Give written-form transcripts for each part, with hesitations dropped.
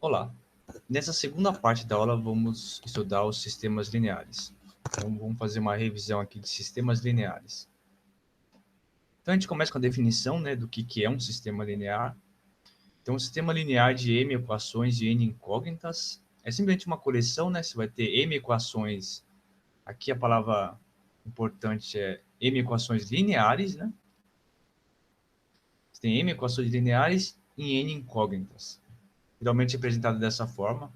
Olá, nessa segunda parte da aula vamos estudar os sistemas lineares. Então vamos fazer uma revisão aqui de sistemas lineares. Então a gente começa com a definição, né, do que é um sistema linear. Então um sistema linear de m equações e n incógnitas é simplesmente uma coleção, né? Você vai ter m equações, aqui a palavra importante é m equações lineares, né? Você tem m equações lineares e n incógnitas. Geralmente representado dessa forma.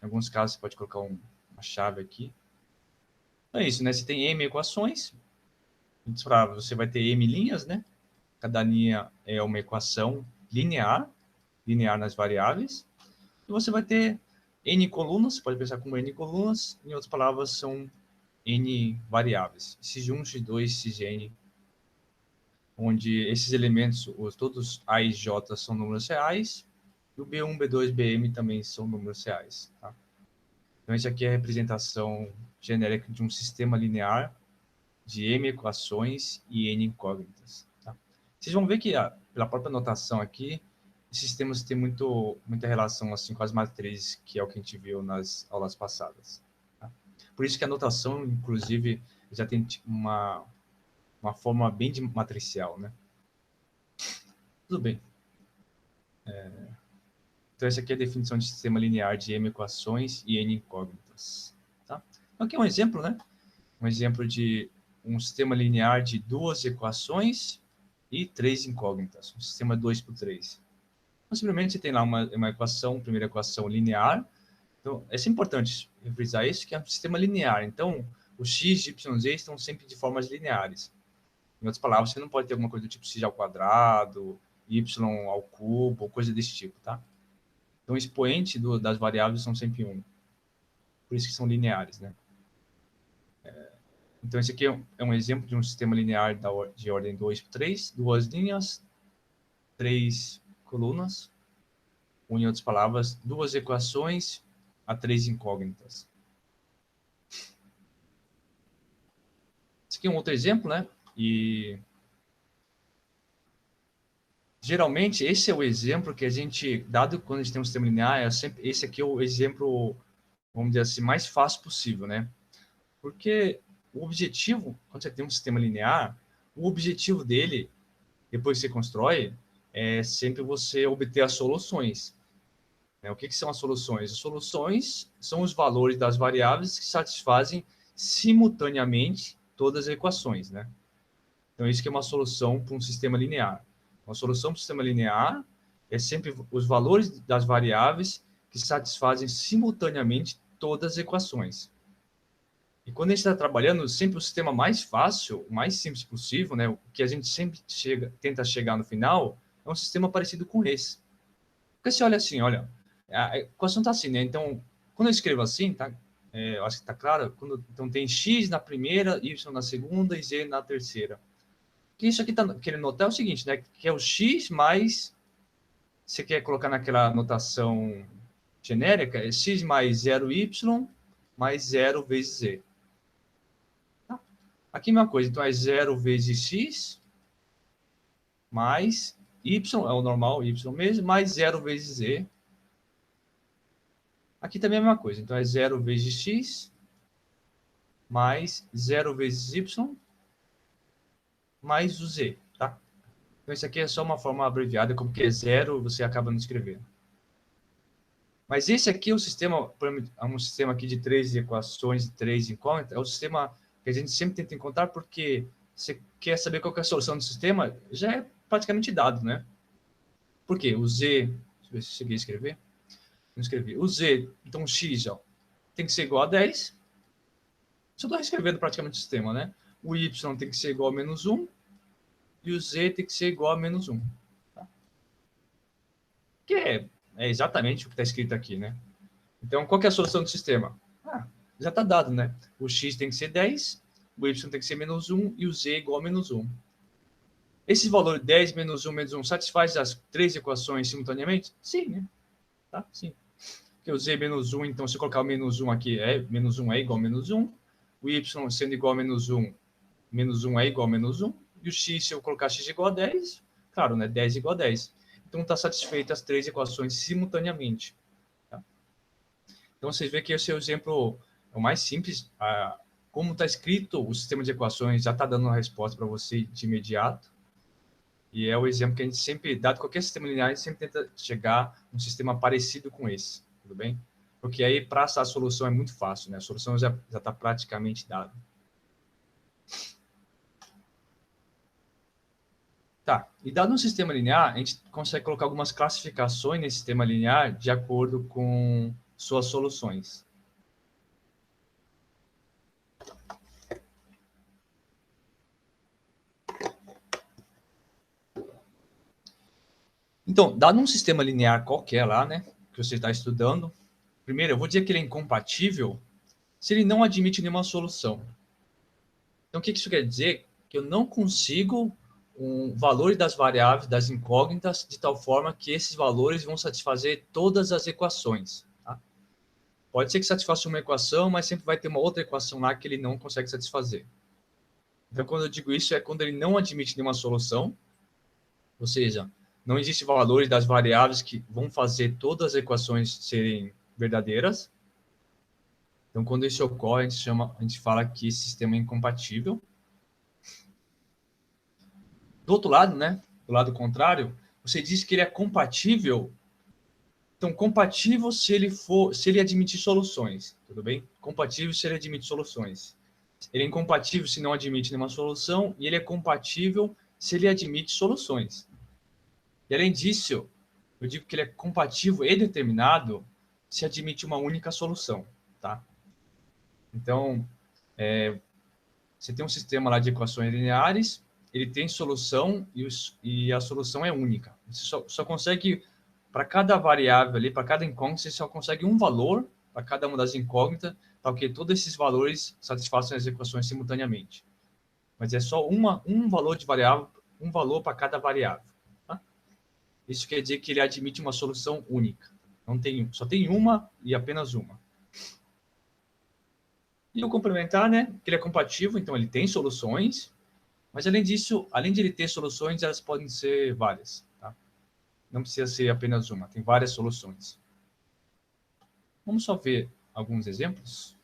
Em alguns casos você pode colocar uma chave aqui. Então é isso, né? Você tem m equações, você vai ter m linhas, né? Cada linha é uma equação linear, linear nas variáveis. E você vai ter n colunas, você pode pensar como n colunas, em outras palavras, são n variáveis. X1, X2, Xn, onde esses elementos, todos A e J são números reais, e o B1, B2, Bm também são números reais. Tá? Então, esse aqui é a representação genérica de um sistema linear de m equações e n incógnitas. Tá? Vocês vão ver que, pela própria notação aqui, esses sistemas têm muita relação assim, com as matrizes, que é o que a gente viu nas aulas passadas. Tá? Por isso que a notação, inclusive, já tem uma forma bem de matricial. Né? Tudo bem. Então, essa aqui é a definição de sistema linear de m equações e n incógnitas. Tá? Então, aqui é um exemplo, né? Um exemplo de um sistema linear de duas equações e três incógnitas, um sistema 2×3. Então, simplesmente você tem lá uma equação, primeira equação linear. Então, é importante frisar isso, que é um sistema linear. Então, os x, y, z estão sempre de formas lineares. Em outras palavras, você não pode ter alguma coisa do tipo x ao quadrado, y ao cubo, ou coisa desse tipo, tá? Então, o expoente das variáveis são sempre 1. Por isso que são lineares, né? Então, esse aqui é um exemplo de um sistema linear de ordem 2×3, duas linhas, três colunas, ou, em outras palavras, duas equações a três incógnitas. Esse aqui é um outro exemplo, né? E geralmente esse é o exemplo que a gente, dado quando a gente tem um sistema linear, esse aqui é o exemplo, vamos dizer assim, mais fácil possível, né? Porque o objetivo, quando você tem um sistema linear, o objetivo dele, depois que você constrói, é sempre você obter as soluções. O que são as soluções? As soluções são os valores das variáveis que satisfazem simultaneamente todas as equações, né? Então, isso que é uma solução para um sistema linear. Uma solução para um sistema linear é sempre os valores das variáveis que satisfazem simultaneamente todas as equações. E quando a gente está trabalhando sempre o sistema mais fácil, o mais simples possível, né? O que a gente sempre tenta chegar no final, é um sistema parecido com esse. Porque você olha assim, olha, a equação está assim, né? Então, quando eu escrevo assim, tá? Eu acho que está claro. Então, tem x na primeira, y na segunda e z na terceira. O que isso aqui está querendo notar é o seguinte, né? Que é o x mais... Você quer colocar naquela notação genérica, é x mais 0y mais 0 vezes z. Tá? Aqui é a mesma coisa. Então, é 0 vezes x mais y, é o normal, y mesmo, mais 0 vezes z. Aqui também é a mesma coisa. Então, é 0 vezes x mais 0 vezes y mais o z, tá? Então, isso aqui é só uma forma abreviada, como que é 0, você acaba não escrevendo. Mas esse aqui é um sistema aqui de três equações, três incógnitas, é o sistema que a gente sempre tenta encontrar, porque você quer saber qual que é a solução do sistema, já é praticamente dado, né? Por quê? O z, deixa eu ver se eu cheguei a escrever. Não escrevi. O z, então o x, ó, tem que ser igual a 10. Só estou reescrevendo praticamente o sistema, né? O y tem que ser igual a menos 1 e o z tem que ser igual a menos 1. Tá? Que é exatamente o que está escrito aqui, né? Então, qual que é a solução do sistema? Já está dado, né? O x tem que ser 10, o y tem que ser menos 1 e o z igual a menos 1. Esse valor 10, menos 1, menos 1 satisfaz as três equações simultaneamente? Sim, né? Tá? Sim. Porque o z é menos 1, então se eu colocar o menos 1 aqui, menos 1 é igual a menos 1. O y sendo igual a menos 1 é igual a menos 1. E o x, se eu colocar x igual a 10, claro, né? 10 igual a 10. Então, está satisfeito as três equações simultaneamente. Então, vocês veem que esse é o exemplo o mais simples. Como está escrito, o sistema de equações já está dando uma resposta para você de imediato. E é o exemplo que a gente sempre, dado qualquer sistema linear, a gente sempre tenta chegar a um sistema parecido com esse, tudo bem? Porque aí, para essa solução, é muito fácil, né? A solução já está praticamente dada. Tá, e dado um sistema linear, a gente consegue colocar algumas classificações nesse sistema linear de acordo com suas soluções. Então, dado um sistema linear qualquer lá, né, que você está estudando, primeiro, eu vou dizer que ele é incompatível se ele não admite nenhuma solução. Então, o que isso quer dizer? Que eu não consigo valor das variáveis, das incógnitas, de tal forma que esses valores vão satisfazer todas as equações. Tá? Pode ser que satisfaça uma equação, mas sempre vai ter uma outra equação lá que ele não consegue satisfazer. Então, quando eu digo isso, é quando ele não admite nenhuma solução, ou seja, não existe valores das variáveis que vão fazer todas as equações serem verdadeiras. Então, quando isso ocorre, a gente fala que esse sistema é incompatível. Do outro lado, né, do lado contrário, você diz que ele é compatível. Então, compatível se ele admitir soluções, tudo bem? Compatível se ele admite soluções. Ele é incompatível se não admite nenhuma solução e ele é compatível se ele admite soluções. E além disso, eu digo que ele é compatível e determinado se admite uma única solução, tá? Então, você tem um sistema lá de equações lineares, ele tem solução e a solução é única. Você só consegue, para cada variável ali, para cada incógnita, você só consegue um valor para cada uma das incógnitas, para que todos esses valores satisfaçam as equações simultaneamente. Mas é só um valor de variável, um valor para cada variável. Tá? Isso quer dizer que ele admite uma solução única. Só tem uma e apenas uma. E o complementar, né? Que ele é compatível, então ele tem soluções, mas além disso, além de ele ter soluções, elas podem ser várias. Tá? Não precisa ser apenas uma, tem várias soluções. Vamos só ver alguns exemplos.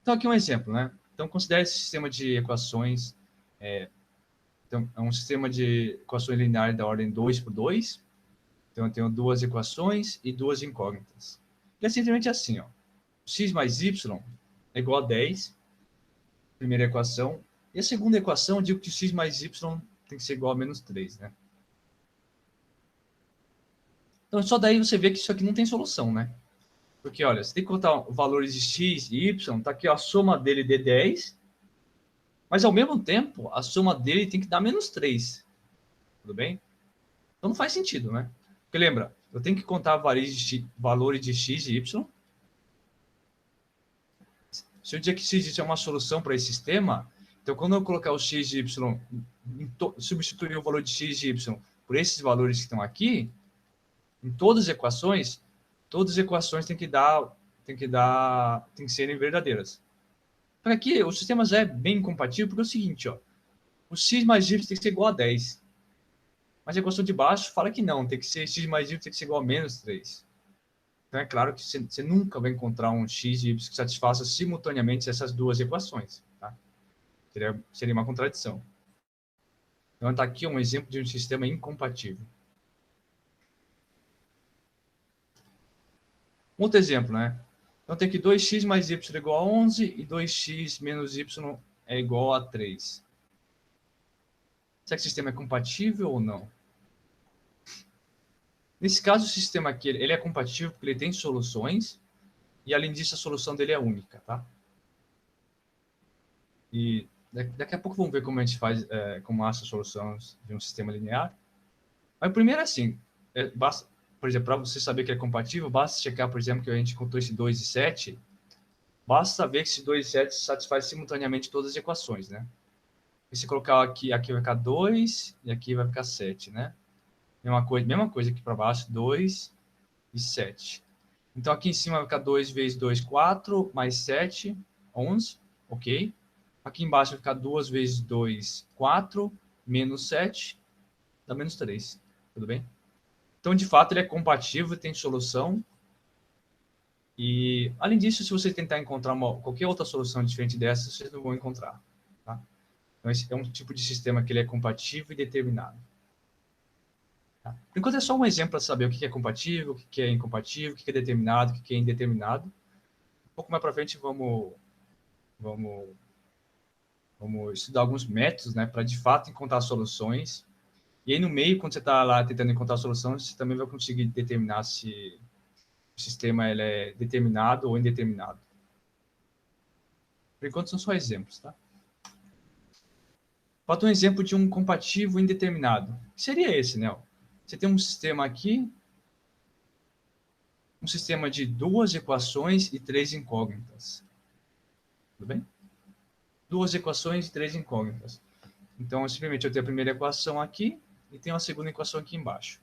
Então, aqui um exemplo, né? Então, considere esse sistema de equações. Então, é um sistema de equações lineares da ordem 2 por 2. Então, eu tenho duas equações e duas incógnitas. E é simplesmente assim, ó. X mais y é igual a 10, primeira equação. E a segunda equação, eu digo que x mais y tem que ser igual a menos 3, né? Então, só daí você vê que isso aqui não tem solução, né? Porque, olha, você tem que contar valores de x e y, tá aqui ó, a soma dele de 10, mas ao mesmo tempo, a soma dele tem que dar menos 3. Tudo bem? Então não faz sentido, né? Porque lembra, eu tenho que contar valores de x e y. Se eu dizer que x é uma solução para esse sistema, então quando eu colocar o x e y, substituir o valor de x e y por esses valores que estão aqui, em todas as equações têm que serem verdadeiras. Então aqui o sistema já é bem compatível porque é o seguinte, ó, o x mais y tem que ser igual a 10. Mas a equação de baixo fala que não, tem que ser x mais y tem que ser igual a menos 3. Então é claro que você nunca vai encontrar um x e y que satisfaça simultaneamente essas duas equações. Tá? Seria uma contradição. Então está aqui um exemplo de um sistema incompatível. Outro exemplo, né? Então tem que 2x mais y é igual a 11 e 2x menos y é igual a 3. Será que o sistema é compatível ou não? Nesse caso, o sistema aqui ele é compatível porque ele tem soluções e, além disso, a solução dele é única, tá? E daqui a pouco vamos ver como a gente faz, como acha soluções de um sistema linear. Mas primeiro, assim, basta, por exemplo, para você saber que é compatível, basta checar, por exemplo, que a gente encontrou esse 2 e 7, basta saber que esse 2 e 7 satisfaz simultaneamente todas as equações, né? E se colocar aqui vai ficar 2 e aqui vai ficar 7, né? Mesma coisa aqui para baixo, 2 e 7. Então, aqui em cima vai ficar 2 vezes 2, 4, mais 7, 11, ok? Aqui embaixo vai ficar 2 vezes 2, 4, menos 7. dá menos 3. Tudo bem? Então, de fato, ele é compatível, tem solução. E, além disso, se você tentar encontrar qualquer outra solução diferente dessa, vocês não vão encontrar. Tá? Então, esse é um tipo de sistema que ele é compatível e determinado. Tá? Por enquanto, é só um exemplo para saber o que é compatível, o que é incompatível, o que é determinado, o que é indeterminado. Um pouco mais para frente, vamos estudar alguns métodos, né, para, de fato, encontrar soluções. E aí, no meio, quando você está lá tentando encontrar soluções, você também vai conseguir determinar se o sistema ele é determinado ou indeterminado. Por enquanto, são só exemplos, tá? Falta um exemplo de um compatível indeterminado. Que seria esse, né? Você tem um sistema aqui, um sistema de 2 equações e 3 incógnitas. Tudo bem? 2 equações e 3 incógnitas. Então, simplesmente eu tenho a primeira equação aqui e tenho a segunda equação aqui embaixo.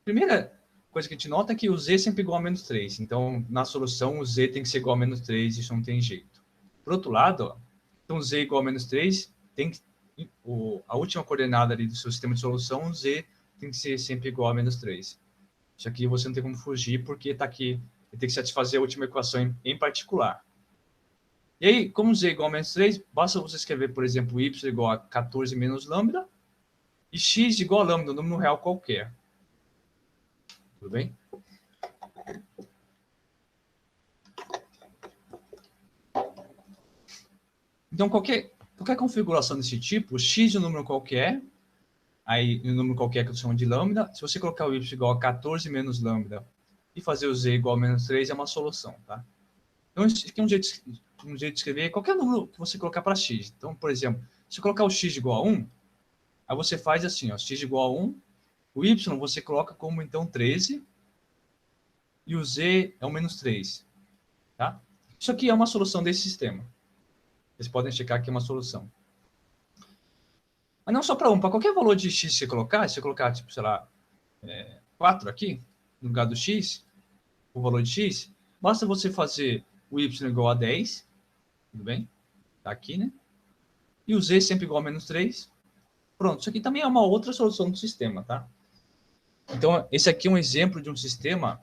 Primeira coisa que a gente nota é que o z é sempre igual a menos 3. Então, na solução, o z tem que ser igual a menos 3, isso não tem jeito. Por outro lado, ó, então z igual a menos 3, a última coordenada ali do seu sistema de solução, o z tem que ser sempre igual a menos 3. Isso aqui você não tem como fugir, porque está aqui, tem que satisfazer a última equação em particular. E aí, como z é igual a menos 3, basta você escrever, por exemplo, y igual a 14 menos lambda, e x igual a lambda, um número real qualquer. Tudo bem? Então, qualquer configuração desse tipo, x é um número qualquer, aí um número qualquer que eu chamo de lambda, se você colocar o y igual a 14 menos lambda e fazer o z igual a menos 3, é uma solução, tá? Então, esse aqui é um jeito de escrever qualquer número que você colocar para x. Então, por exemplo, se eu colocar o x igual a 1, aí você faz assim, ó, x igual a 1, o y você coloca como, então, 13, e o z é o menos 3, tá? Isso aqui é uma solução desse sistema. Vocês podem checar que é uma solução. Mas não só para 1, para qualquer valor de x que você colocar, se você colocar, tipo, sei lá, 4 aqui, no lugar do x, o valor de x, basta você fazer o y igual a 10, tudo bem? Tá aqui, né? E o z sempre igual a menos 3. Pronto, isso aqui também é uma outra solução do sistema, tá? Então, esse aqui é um exemplo de um sistema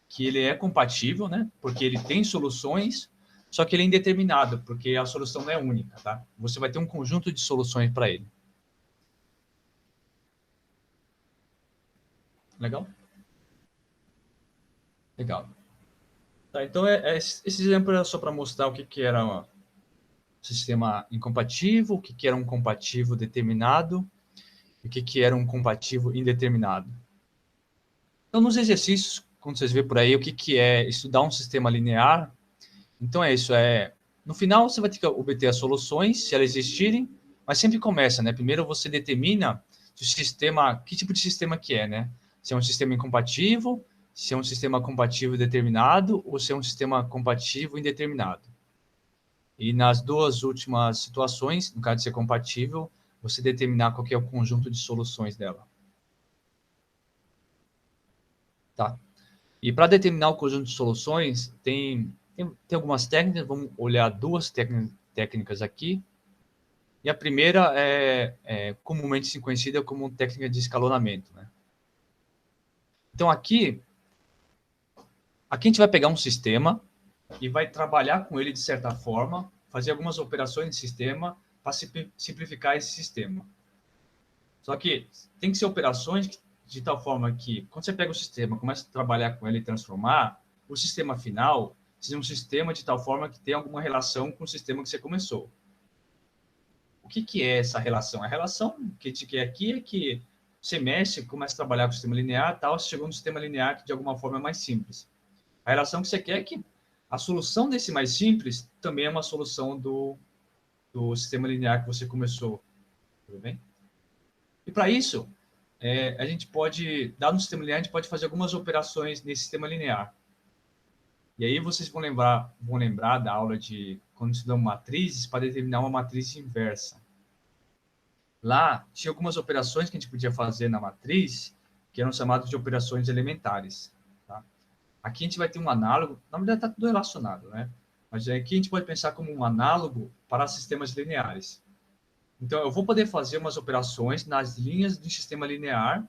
que ele é compatível, né? Porque ele tem soluções, só que ele é indeterminado, porque a solução não é única, tá? Você vai ter um conjunto de soluções para ele. Legal? Legal. Tá, então, esse exemplo era só para mostrar o que era um sistema incompatível, o que era um compatível determinado e o que era um compatível indeterminado. Então, nos exercícios, quando vocês verem por aí, o que é estudar um sistema linear, então é isso, no final você vai ter que obter as soluções, se elas existirem, mas sempre começa, né? Primeiro você determina se o sistema, que tipo de sistema que é, né? Se é um sistema incompatível, se é um sistema compatível determinado ou se é um sistema compatível indeterminado. E nas duas últimas situações, no caso de ser compatível, você determinar qual que é o conjunto de soluções dela. Tá? E para determinar o conjunto de soluções, tem algumas técnicas, vamos olhar duas técnicas aqui. E a primeira é comumente conhecida como técnica de escalonamento, né? Então, aqui a gente vai pegar um sistema e vai trabalhar com ele de certa forma, fazer algumas operações de sistema para simplificar esse sistema. Só que tem que ser operações de tal forma que, quando você pega o sistema, começa a trabalhar com ele e transformar, o sistema final seja um sistema de tal forma que tenha alguma relação com o sistema que você começou. O que é essa relação? A relação que a gente quer aqui é que você mexe, começa a trabalhar com o sistema linear, tal, você chegou no sistema linear que de alguma forma é mais simples. A relação que você quer é que a solução desse mais simples também é uma solução do sistema linear que você começou. Tudo bem? E para isso, a gente pode, dado no sistema linear, a gente pode fazer algumas operações nesse sistema linear. E aí vocês vão lembrar da aula de quando estudamos matrizes para determinar uma matriz inversa. Lá tinha algumas operações que a gente podia fazer na matriz que eram chamadas de operações elementares. Tá? Aqui a gente vai ter um análogo, na verdade está tudo relacionado, né? Mas aqui a gente pode pensar como um análogo para sistemas lineares. Então, eu vou poder fazer umas operações nas linhas do sistema linear,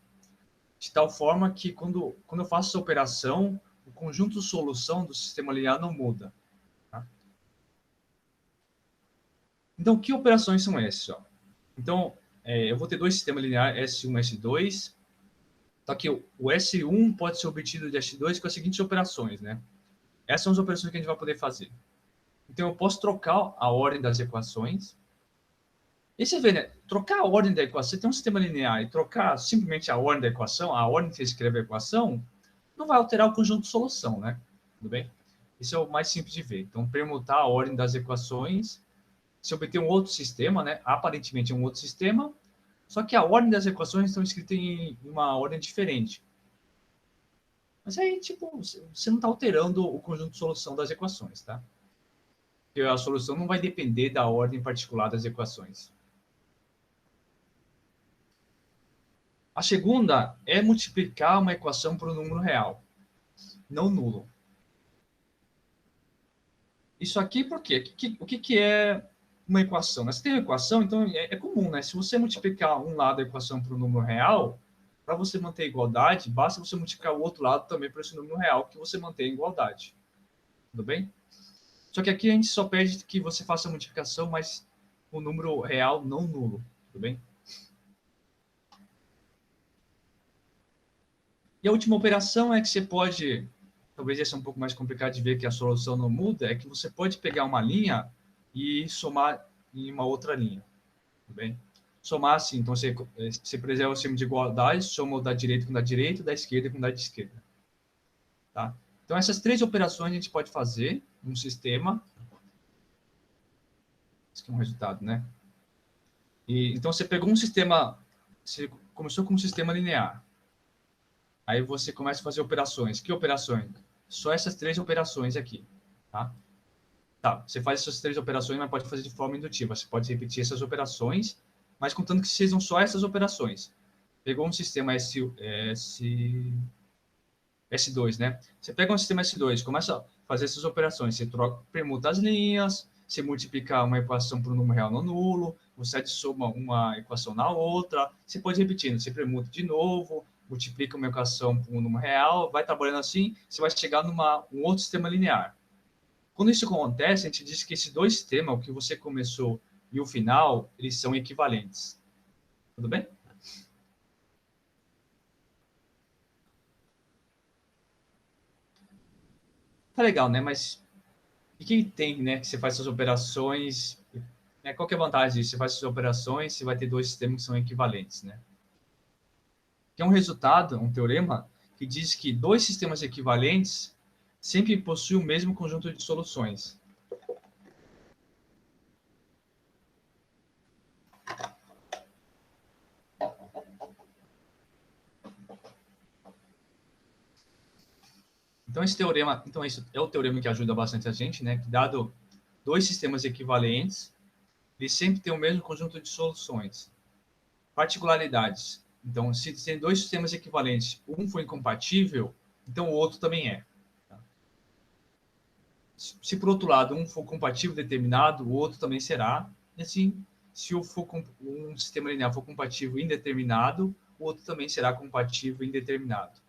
de tal forma que quando eu faço essa operação, o conjunto solução do sistema linear não muda. Tá? Então, que operações são essas? Ó? Então, eu vou ter dois sistemas lineares, S1 e S2. Só que o S1 pode ser obtido de S2 com as seguintes operações, né? Essas são as operações que a gente vai poder fazer. Então, eu posso trocar a ordem das equações. E você vê, né? Trocar a ordem da equação, você tem um sistema linear e trocar simplesmente a ordem da equação, a ordem que você escreve a equação, não vai alterar o conjunto de solução, né? Tudo bem? Isso é o mais simples de ver. Então, permutar a ordem das equações, se obter um outro sistema, né? Aparentemente um outro sistema, só que a ordem das equações estão escritas em uma ordem diferente. Mas aí, tipo, você não está alterando o conjunto de solução das equações, tá? Porque a solução não vai depender da ordem particular das equações. A segunda é multiplicar uma equação por um número real, não nulo. Isso aqui por quê? O que é uma equação? Você tem uma equação, então é comum, né? Se você multiplicar um lado da equação por um número real, para você manter a igualdade, basta você multiplicar o outro lado também por esse número real, que você mantém a igualdade. Tudo bem? Só que aqui a gente só pede que você faça a multiplicação, mas o número real não nulo. Tudo bem? E a última operação é que você pode, talvez essa é um pouco mais complicado de ver que a solução não muda, é que você pode pegar uma linha e somar em uma outra linha. Tudo bem? Somar assim, então você preserva o sistema de igualdade, soma o da direita com o da direita, da esquerda com o da esquerda. Tá? Então essas três operações a gente pode fazer num sistema. Isso aqui é um resultado, né? Então você pegou um sistema, você começou com um sistema linear. Aí você começa a fazer operações. Que operações? Só essas três operações aqui, tá? Tá, você faz essas três operações, mas pode fazer de forma indutiva. Você pode repetir essas operações, mas contando que sejam só essas operações. Pegou um sistema S2, né? Você pega um sistema S2, começa a fazer essas operações. Você troca, permuta as linhas, você multiplica uma equação por um número real não nulo, você adiciona uma equação na outra, você pode ir repetindo, você permuta de novo, multiplica uma equação por um número real, vai trabalhando assim, você vai chegar um outro sistema linear. Quando isso acontece, a gente diz que esses dois sistemas, o que você começou e o final, eles são equivalentes. Tudo bem? Tá legal, né? Mas e que tem, né? Que você faz essas operações. Né? Qual que é a vantagem disso? Você faz essas operações, você vai ter dois sistemas que são equivalentes, né? Que é um resultado, um teorema, que diz que dois sistemas equivalentes sempre possuem o mesmo conjunto de soluções. Então, esse teorema, então, isso é o teorema que ajuda bastante a gente, né? Que dado dois sistemas equivalentes, eles sempre têm o mesmo conjunto de soluções. Particularidades. Então, se tem dois sistemas equivalentes, um for incompatível, então o outro também é. Se por outro lado um for compatível determinado, o outro também será. E assim, se um sistema linear for compatível indeterminado, o outro também será compatível indeterminado.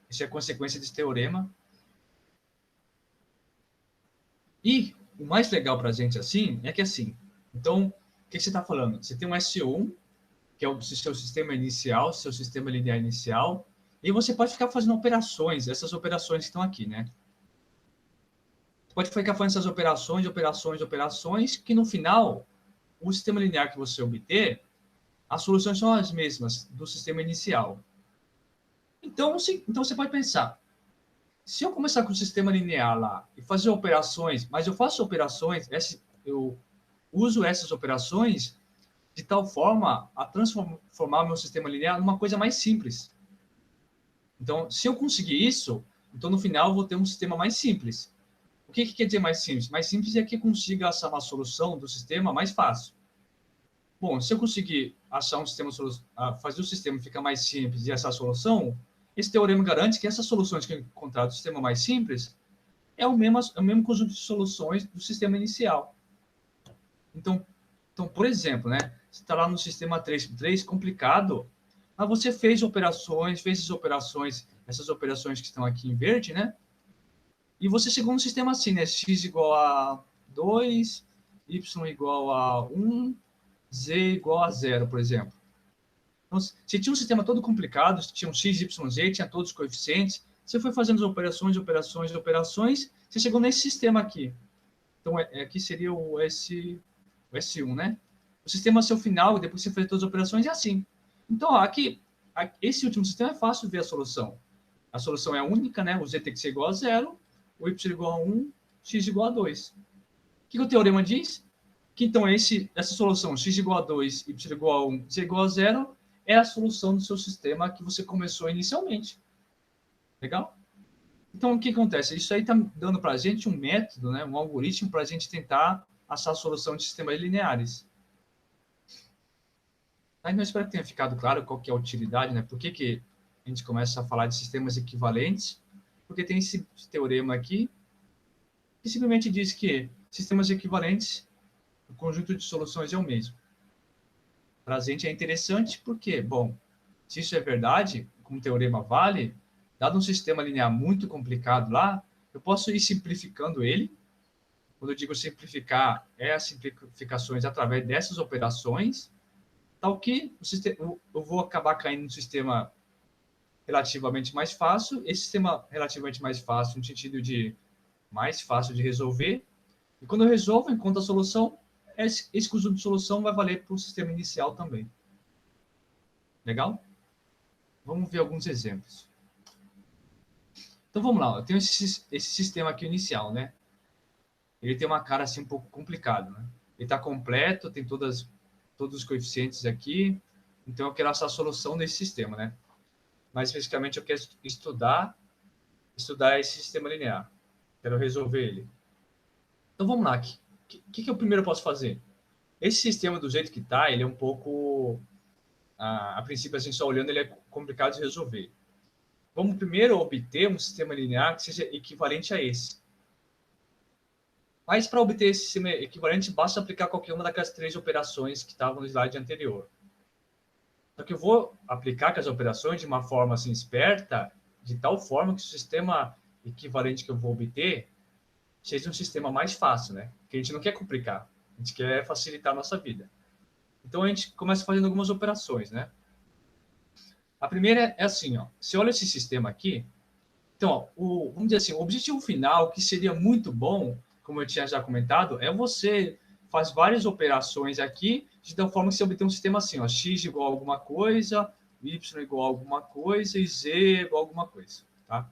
Isso é a consequência desse teorema. E o mais legal para a gente assim é que assim, então, o que você está falando? Você tem um S1, que é o seu sistema inicial, seu sistema linear inicial, e você pode ficar fazendo operações, essas operações que estão aqui, né? Você pode ficar fazendo essas operações, que no final, o sistema linear que você obter, as soluções são as mesmas do sistema inicial. Então você pode pensar, se eu começar com o sistema linear lá e fazer operações, mas eu faço operações, eu uso essas operações de tal forma a transformar meu sistema linear numa coisa mais simples. Então, se eu conseguir isso, então no final eu vou ter um sistema mais simples. O que quer dizer mais simples? Mais simples é que eu consiga achar uma solução do sistema mais fácil. Bom, se eu conseguir achar um sistema, fazer o sistema ficar mais simples e essa solução, esse teorema garante que essas soluções que eu encontrar do sistema mais simples é o mesmo conjunto de soluções do sistema inicial. Então, por exemplo, né? Você está lá no sistema 3x3, complicado, mas você fez essas operações que estão aqui em verde, né? E você chegou no sistema assim, né? X igual a 2, Y igual a 1, Z igual a 0, por exemplo. Então, você tinha um sistema todo complicado, tinha um X, Y, Z, tinha todos os coeficientes, você foi fazendo as operações, você chegou nesse sistema aqui. Então, aqui seria o S1, né? O sistema seu final, depois que você fez todas as operações, é assim. Então, ó, esse último sistema é fácil de ver a solução. A solução é única, né? O Z tem que ser igual a 0, o Y igual a 1, X igual a 2. O que o teorema diz? Que então essa solução, X igual a 2, Y igual a 1, Z igual a 0, é a solução do seu sistema que você começou inicialmente. Legal? Então, o que acontece? Isso aí está dando para a gente um método, né, um algoritmo para a gente tentar achar a solução de sistemas lineares. Então, eu espero que tenha ficado claro qual que é a utilidade, né? Por que a gente começa a falar de sistemas equivalentes? Porque tem esse teorema aqui que simplesmente diz que sistemas equivalentes, o conjunto de soluções é o mesmo. Para a gente é interessante porque, bom, se isso é verdade, como o teorema vale, dado um sistema linear muito complicado lá, eu posso ir simplificando ele. Quando eu digo simplificar, é as simplificações através dessas operações, tal que eu vou acabar caindo num sistema relativamente mais fácil. Esse sistema relativamente mais fácil, no sentido de mais fácil de resolver. E quando eu resolvo, encontro a solução, esse conjunto de solução vai valer para o sistema inicial também. Legal? Vamos ver alguns exemplos. Então vamos lá, eu tenho esse sistema aqui inicial, né? Ele tem uma cara assim um pouco complicado, né? Ele está completo, tem todos os coeficientes aqui, então eu quero achar a solução desse sistema, né? Mais especificamente eu quero estudar esse sistema linear. Quero resolver ele. Então vamos lá, o que eu primeiro posso fazer? Esse sistema do jeito que está, ele é um pouco, a princípio assim, só olhando, ele é complicado de resolver. Vamos primeiro obter um sistema linear que seja equivalente a esse. Mas para obter esse sistema equivalente, basta aplicar qualquer uma daquelas 3 operações que estavam no slide anterior. Só que eu vou aplicar aquelas operações de uma forma assim esperta, de tal forma que o sistema equivalente que eu vou obter seja um sistema mais fácil, né? Porque a gente não quer complicar, a gente quer facilitar a nossa vida. Então a gente começa fazendo algumas operações, né? A primeira é assim, ó. Você olha esse sistema aqui, então, ó, vamos dizer assim, o objetivo final, que seria muito bom, como eu tinha já comentado, é você faz várias operações aqui, de tal forma que você obtém um sistema assim, ó, x igual a alguma coisa, y igual a alguma coisa e z igual a alguma coisa, tá?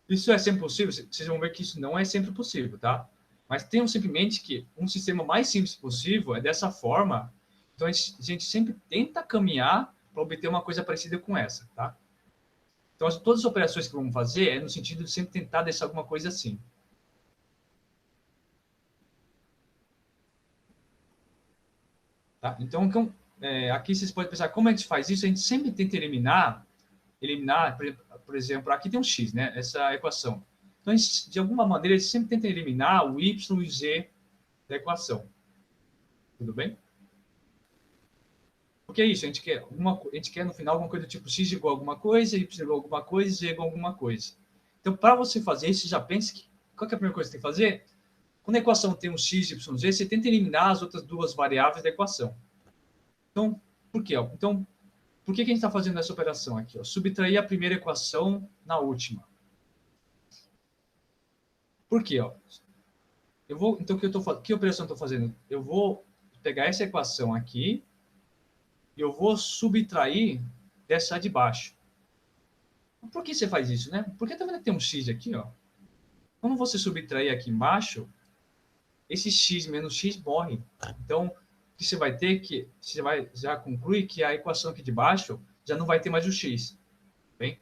Isso é sempre possível? Vocês vão ver que isso não é sempre possível, tá? Mas tenham simplesmente que um sistema mais simples possível é dessa forma, então a gente sempre tenta caminhar para obter uma coisa parecida com essa, tá? Então, todas as operações que vamos fazer é no sentido de sempre tentar deixar alguma coisa assim. Tá? Então aqui vocês podem pensar, como a gente faz isso? A gente sempre tenta eliminar por exemplo, aqui tem um x, né? Essa equação. Então, gente, de alguma maneira, a gente sempre tenta eliminar o y e o z da equação. Tudo bem? Porque é isso, a gente quer no final alguma coisa do tipo x igual a alguma coisa, y igual a alguma coisa, z igual a alguma coisa. Então, para você fazer isso, você já pensa que qual que é a primeira coisa que você tem que fazer? Quando a equação tem um x, y, z, você tenta eliminar as outras duas variáveis da equação. Então, por quê? Então, por que a gente está fazendo essa operação aqui? Ó? Subtrair a primeira equação na última. Por quê? Ó? Então, que operação eu estou fazendo? Eu vou pegar essa equação aqui e eu vou subtrair dessa de baixo. Por que você faz isso, né? Porque tá vendo que tem um x aqui, ó? Quando você subtrair aqui embaixo, esse x menos x morre. Então, o que você vai ter que você vai já conclui que a equação aqui de baixo já não vai ter mais o x, bem?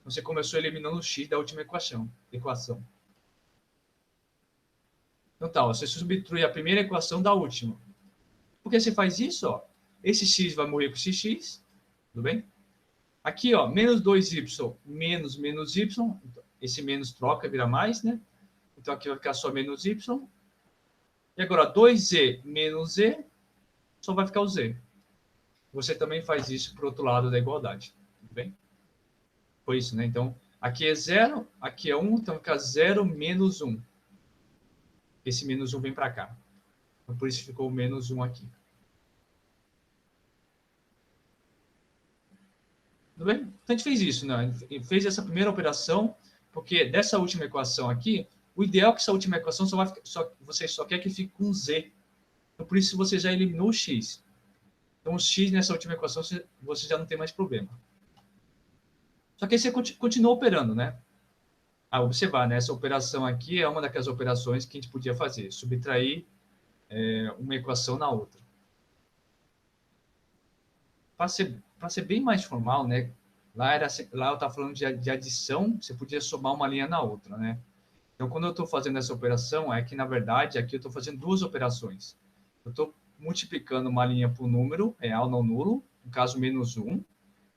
Você começou eliminando o x da última equação. Então tá, você subtrai a primeira equação da última. Por que você faz isso, ó? Esse x vai morrer com esse x, tudo bem? Aqui, ó, menos 2y menos y, esse menos troca, vira mais, né? Então aqui vai ficar só menos y. E agora, 2z menos z, só vai ficar o z. Você também faz isso para o outro lado da igualdade. Tudo bem? Foi isso, né? Então, aqui é 0, aqui é 1, então fica 0 menos 1. Esse menos 1 vem para cá. Então, por isso ficou menos 1 aqui. Tudo bem? Então, a gente fez isso, né? A gente fez essa primeira operação, porque dessa última equação aqui, o ideal é que essa última equação você só quer que fique com z. Então, por isso você já eliminou o x. Então, o x nessa última equação você já não tem mais problema. Só que aí você continua operando, né? Observar, né? Essa operação aqui é uma daquelas operações que a gente podia fazer, subtrair uma equação na outra. Para ser bem mais formal, né? Lá eu estava falando de adição, você podia somar uma linha na outra, né? Então, quando eu estou fazendo essa operação, é que, na verdade, aqui eu estou fazendo duas operações. Eu estou multiplicando uma linha por número real não nulo, no caso, menos 1,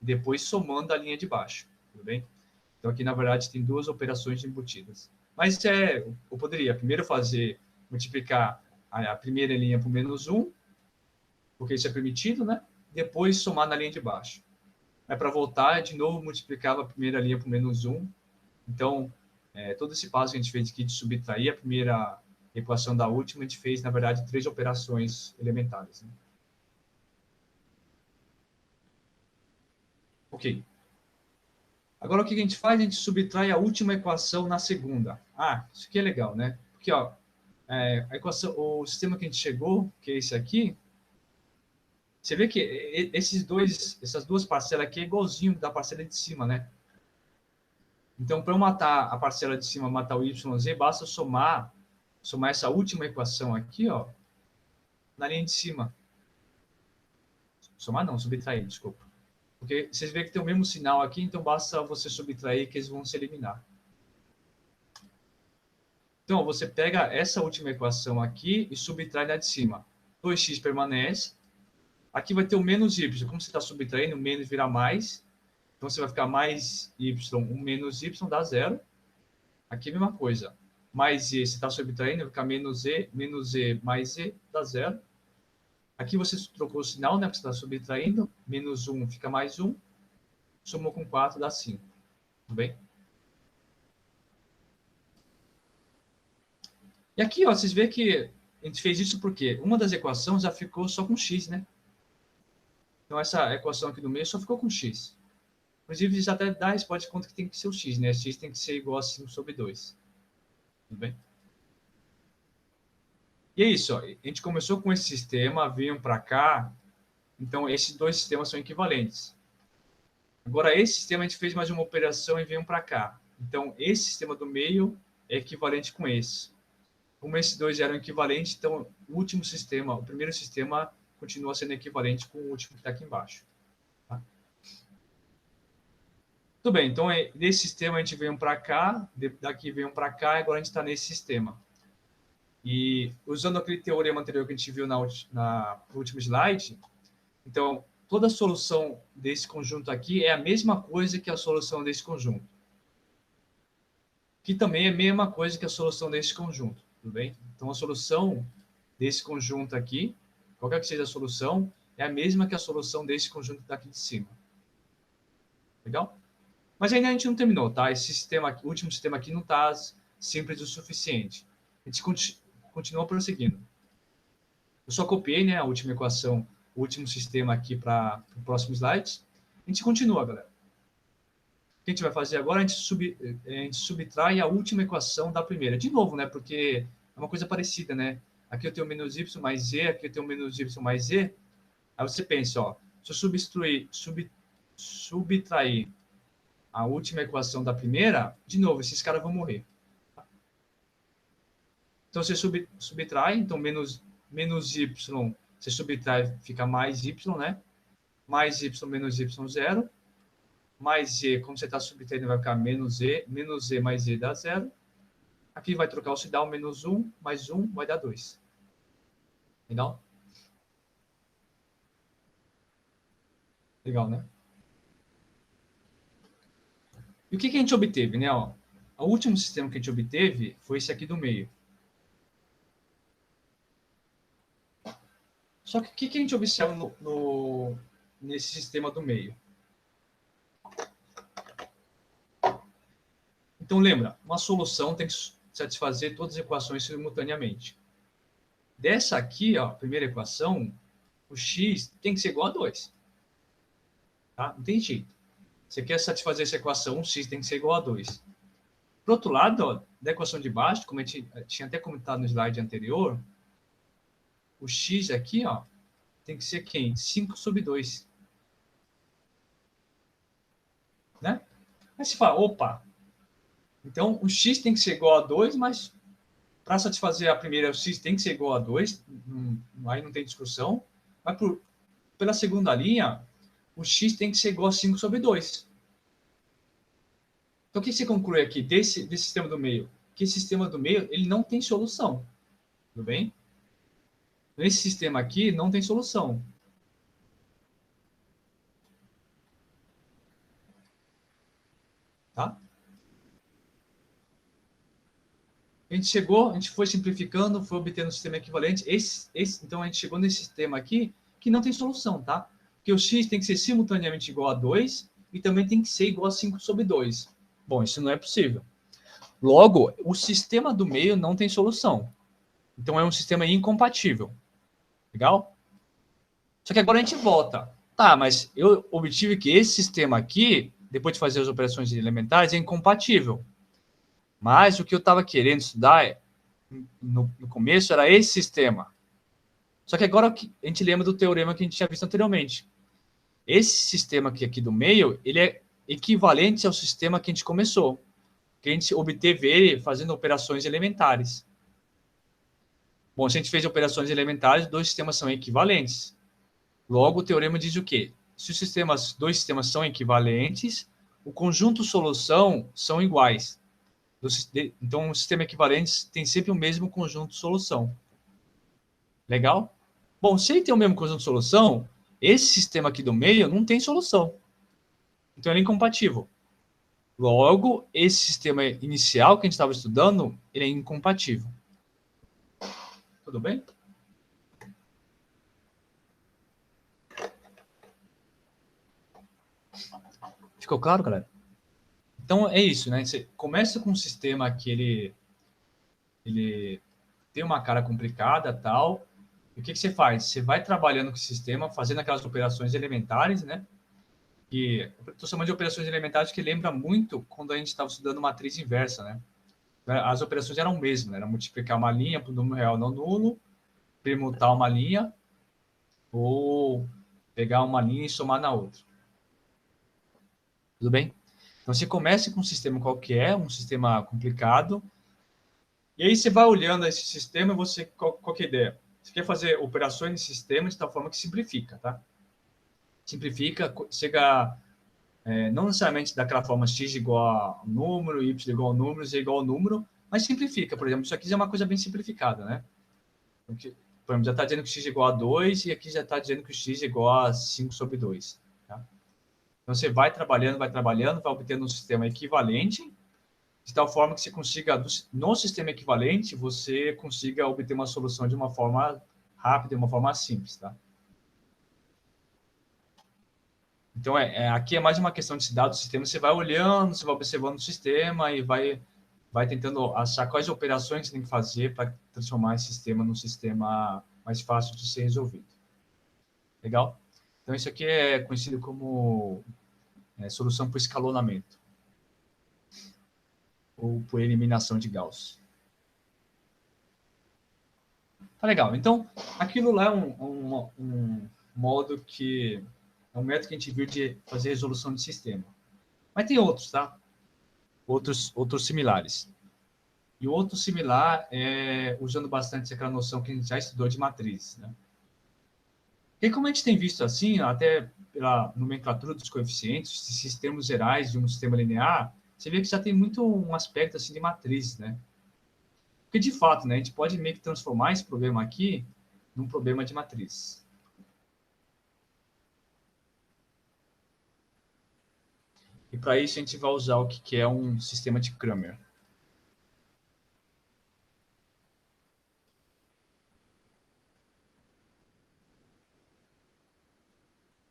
e depois somando a linha de baixo, tudo bem? Então, aqui, na verdade, tem duas operações embutidas. Mas eu poderia primeiro multiplicar a primeira linha por menos 1, porque isso é permitido, né? Depois somar na linha de baixo. Aí, para voltar, de novo, multiplicava a primeira linha por menos 1. Então, todo esse passo que a gente fez aqui de subtrair a primeira equação da última, a gente fez, na verdade, 3 operações elementares. Né? Ok. Agora, o que a gente faz? A gente subtrai a última equação na segunda. Isso aqui é legal, né? Porque ó, a equação, o sistema que a gente chegou, que é esse aqui, você vê que essas duas parcelas aqui é igualzinho da parcela de cima, né? Então, para eu matar a parcela de cima, matar o YZ, basta somar essa última equação aqui, ó, na linha de cima. Somar não, subtrair, desculpa. Porque vocês veem que tem o mesmo sinal aqui, então basta você subtrair que eles vão se eliminar. Então, você pega essa última equação aqui e subtrai na de cima. 2x permanece. Aqui vai ter o menos y. Como você está subtraindo, o menos vira mais. Então, você vai ficar mais y, o menos y dá zero. Aqui a mesma coisa. Mais z, você está subtraindo, vai ficar menos z mais z dá zero. Aqui você trocou o sinal, né? Porque você está subtraindo. Menos 1 fica mais 1. Somou com 4 dá 5. Tudo bem? E aqui, ó, vocês veem que a gente fez isso porque uma das equações já ficou só com x, né? Então, essa equação aqui do meio só ficou com x. Inclusive, isso até dá resposta de conta que tem que ser o x, né? X tem que ser igual a 5 sobre 2. Tudo bem? E é isso, ó. A gente começou com esse sistema, vinham para cá. Então, esses dois sistemas são equivalentes. Agora, esse sistema a gente fez mais uma operação e veio para cá. Então, esse sistema do meio é equivalente com esse. Como esses dois eram equivalentes, então o último sistema, o primeiro sistema, continua sendo equivalente com o último que está aqui embaixo. Tá? Tudo bem, então nesse sistema a gente veio para cá, daqui veio para cá, e agora a gente está nesse sistema. E usando aquele teorema anterior que a gente viu no último slide, então toda a solução desse conjunto aqui é a mesma coisa que a solução desse conjunto. Que também é a mesma coisa que a solução desse conjunto, tudo bem? Então a solução desse conjunto aqui, qualquer que seja a solução, é a mesma que a solução desse conjunto daqui de cima. Legal? Mas ainda a gente não terminou, tá? Esse sistema aqui, o último sistema aqui não está simples o suficiente. A gente continua prosseguindo. Eu só copiei, né, a última equação, o último sistema aqui para o próximo slide. A gente continua, galera. O que a gente vai fazer agora? A gente subtrai a última equação da primeira. De novo, né? Porque é uma coisa parecida, né? Aqui eu tenho menos y mais z, aqui eu tenho menos y mais z. Aí você pensa, ó, se eu subtrair a última equação da primeira, de novo, esses caras vão morrer. Então, você subtrai, então menos y, você subtrai, fica mais y, né? Mais y menos y, zero. Mais z, como você está subtraindo, vai ficar menos z mais z dá zero. Aqui vai trocar o sinal, menos 1 mais 1 vai dar 2. Legal? Legal, né? E o que a gente obteve, né? Ó, o último sistema que a gente obteve foi esse aqui do meio. Só que o que a gente observa nesse sistema do meio? Então, lembra, uma solução tem que satisfazer todas as equações simultaneamente. Dessa aqui, ó, a primeira equação, o x tem que ser igual a 2. Tá? Não tem jeito. Você quer satisfazer essa equação, o x tem que ser igual a 2. Por outro lado, ó, da equação de baixo, como a gente tinha até comentado no slide anterior, o x aqui, ó, tem que ser quem? 5 sobre 2. Né? Aí você fala, opa, então o x tem que ser igual a 2, mas para satisfazer a primeira, o x tem que ser igual a 2, aí não tem discussão. Mas pela segunda linha, o x tem que ser igual a 5 sobre 2. Então, o que você conclui aqui desse sistema do meio? Que esse sistema do meio ele não tem solução. Tudo bem? Esse sistema aqui não tem solução. Tá? A gente foi simplificando, foi obtendo um sistema equivalente. Então, a gente chegou nesse sistema aqui que não tem solução, tá? Porque o x tem que ser simultaneamente igual a 2 e também tem que ser igual a 5 sobre 2. Bom, isso não é possível. Logo, o sistema do meio não tem solução. Então, é um sistema incompatível. Legal? Só que agora a gente volta. Tá, mas eu obtive que esse sistema aqui, depois de fazer as operações elementares, é incompatível. Mas o que eu estava querendo estudar no começo era esse sistema. Só que agora a gente lembra do teorema que a gente tinha visto anteriormente. Esse sistema aqui do meio, ele é equivalente ao sistema que a gente começou, que a gente obteve ele fazendo operações elementares. Bom, se a gente fez operações elementares, dois sistemas são equivalentes. Logo, o teorema diz o quê? Se os dois sistemas são equivalentes, o conjunto solução são iguais. Então, o sistema equivalente tem sempre o mesmo conjunto solução. Legal? Bom, se ele tem o mesmo conjunto solução, esse sistema aqui do meio não tem solução. Então, ele é incompatível. Logo, esse sistema inicial que a gente estava estudando, ele é incompatível. Tudo bem? Ficou claro, galera? Então, é isso, né? Você começa com um sistema que ele tem uma cara complicada, tal. E o que você faz? Você vai trabalhando com o sistema, fazendo aquelas operações elementares, né? E estou chamando de operações elementares que lembra muito quando a gente estava estudando matriz inversa, né? As operações eram o mesmo, né? Era multiplicar uma linha por um número real não nulo, permutar uma linha ou pegar uma linha e somar na outra. Tudo bem? Então, você começa com um sistema qualquer, um sistema complicado, e aí você vai olhando esse sistema e qual que é a ideia? Você quer fazer operações nesse sistema de tal forma que simplifica, tá? Simplifica, chega não necessariamente daquela forma x igual a número, y igual a número, z igual a número, mas simplifica. Por exemplo, isso aqui já é uma coisa bem simplificada, né? Porque, por exemplo, já está dizendo que x é igual a 2 e aqui já está dizendo que x é igual a 5 sobre 2. Tá? Então, você vai trabalhando, vai obtendo um sistema equivalente, de tal forma que você consiga, no sistema equivalente, você consiga obter uma solução de uma forma rápida, de uma forma simples, tá? Então, aqui é mais uma questão de se dar do sistema, você vai olhando, você vai observando o sistema e vai tentando achar quais operações você tem que fazer para transformar esse sistema num sistema mais fácil de ser resolvido. Legal? Então, isso aqui é conhecido como solução por escalonamento ou por eliminação de Gauss. Tá legal. Então, aquilo lá é um modo que é um método que a gente viu de fazer resolução de sistema. Mas tem outros, tá? Outros similares. E o outro similar é usando bastante aquela noção que a gente já estudou de matrizes, né? E como a gente tem visto assim, até pela nomenclatura dos coeficientes, esses termos gerais de um sistema linear, você vê que já tem muito um aspecto assim de matrizes, né? Porque de fato, né, a gente pode meio que transformar esse problema aqui num problema de matriz. E para isso a gente vai usar o que é um sistema de Cramer.